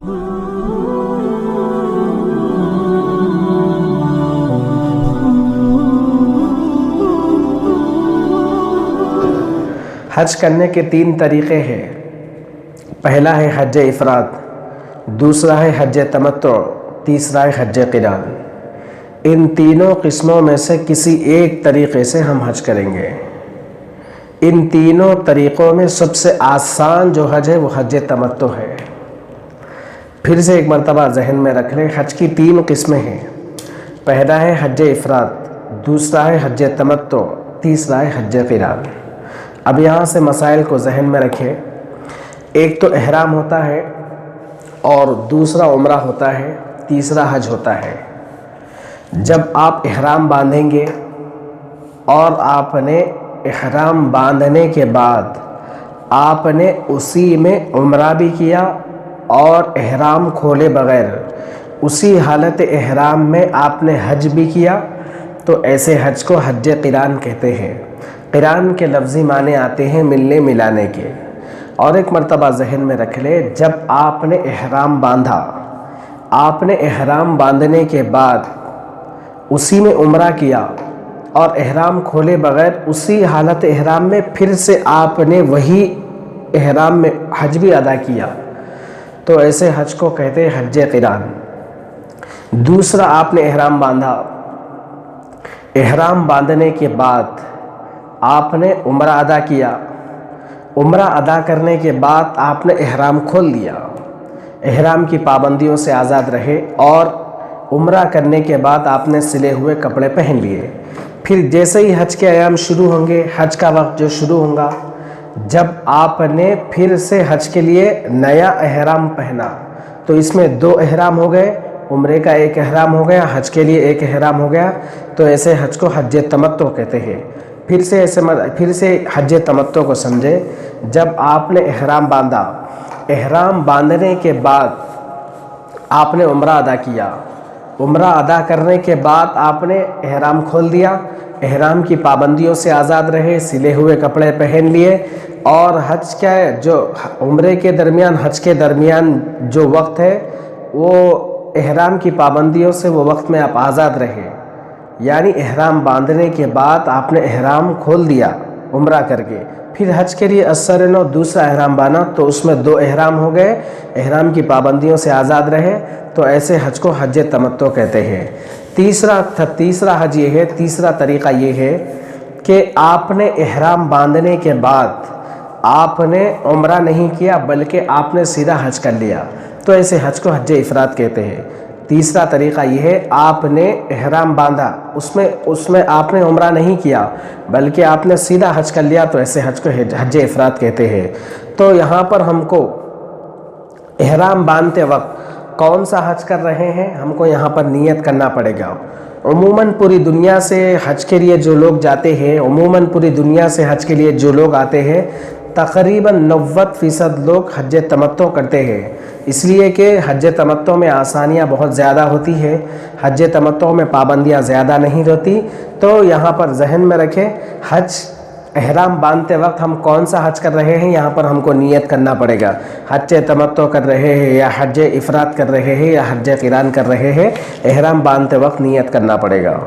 حج کرنے کے 3 طریقے ہیں۔ پہلا ہے حج افراد، دوسرا ہے حج تمتع، تیسرا ہے حج قران۔ ان تینوں قسموں میں سے کسی ایک طریقے سے ہم حج کریں گے۔ ان تینوں طریقوں میں سب سے آسان جو حج ہے وہ حج تمتع ہے۔ پھر سے ایک مرتبہ ذہن میں رکھ لیں، حج کی 3 قسمیں ہیں۔ پہلا ہے حج افراد، دوسرا ہے حج تمتع، تیسرا ہے حج قران۔ اب یہاں سے مسائل کو ذہن میں رکھیں۔ ایک تو احرام ہوتا ہے اور دوسرا عمرہ ہوتا ہے، تیسرا حج ہوتا ہے۔ جب آپ احرام باندھیں گے اور آپ نے احرام باندھنے کے بعد آپ نے اسی میں عمرہ بھی کیا اور احرام کھولے بغیر اسی حالت احرام میں آپ نے حج بھی کیا، تو ایسے حج کو حج قران کہتے ہیں۔ قران کے لفظی معنی آتے ہیں ملنے ملانے کے۔ اور ایک مرتبہ ذہن میں رکھ لے، جب آپ نے احرام باندھا، آپ نے احرام باندھنے کے بعد اسی میں عمرہ کیا اور احرام کھولے بغیر اسی حالت احرام میں پھر سے آپ نے وہی احرام میں حج بھی ادا کیا، تو ایسے حج کو کہتے ہیں حج قران۔ دوسرا، آپ نے احرام باندھا، احرام باندھنے کے بعد آپ نے عمرہ ادا کیا، عمرہ ادا کرنے کے بعد آپ نے احرام کھول دیا، احرام کی پابندیوں سے آزاد رہے اور عمرہ کرنے کے بعد آپ نے سلے ہوئے کپڑے پہن لیے۔ پھر جیسے ہی حج کے ایام شروع ہوں گے، حج کا وقت جو شروع ہوگا، جب آپ نے پھر سے حج کے لیے نیا احرام پہنا، تو اس میں 2 احرام ہو گئے، عمرے کا 1 احرام ہو گیا، حج کے لیے 1 احرام ہو گیا، تو ایسے حج کو حج تمتع کہتے ہیں۔ پھر سے حج تمتع کو سمجھے، جب آپ نے احرام باندھا، احرام باندھنے کے بعد آپ نے عمرہ ادا کیا، عمرہ ادا کرنے کے بعد آپ نے احرام کھول دیا، احرام کی پابندیوں سے آزاد رہے، سلے ہوئے کپڑے پہن لیے، اور حج کا جو عمرے کے درمیان حج کے درمیان جو وقت ہے وہ احرام کی پابندیوں سے وہ وقت میں آپ آزاد رہے، یعنی احرام باندھنے کے بعد آپ نے احرام کھول دیا عمرہ کر کے، پھر حج کے لیے اثر دوسرا احرام باندھا، تو اس میں 2 احرام ہو گئے، احرام کی پابندیوں سے آزاد رہے، تو ایسے حج کو حج تمتع کہتے ہیں۔ تیسرا حج یہ ہے، تیسرا طریقہ یہ ہے کہ آپ نے احرام باندھنے کے بعد آپ نے عمرہ نہیں کیا بلکہ آپ نے سیدھا حج کر لیا، تو ایسے حج کو حج افراد کہتے ہیں۔ تیسرا طریقہ یہ ہے، آپ نے احرام باندھا، اس میں آپ نے عمرہ نہیں کیا بلکہ آپ نے سیدھا حج کر لیا، تو ایسے حج کو حج افراد کہتے ہیں۔ تو یہاں پر ہم کو احرام باندھتے وقت کون سا حج کر رہے ہیں، ہم کو یہاں پر نیت کرنا پڑے گا۔ عموماً پوری دنیا سے حج کے لیے جو لوگ جاتے ہیں، عموماً پوری دنیا سے حج کے لیے جو لوگ آتے ہیں، تقریباً 90% لوگ حج تمتع کرتے ہیں، اس لیے کہ حج تمتع میں آسانیاں بہت زیادہ ہوتی ہے، حج تمتع میں پابندیاں زیادہ نہیں ہوتی۔ تو یہاں پر ذہن میں رکھیں، حج احرام باندھتے وقت ہم کون سا حج کر رہے ہیں، یہاں پر ہم کو نیت کرنا پڑے گا، حج تمتع کر رہے ہیں یا حج افراد کر رہے ہیں یا حج قران کر رہے ہیں، احرام باندھتے وقت نیت کرنا پڑے گا۔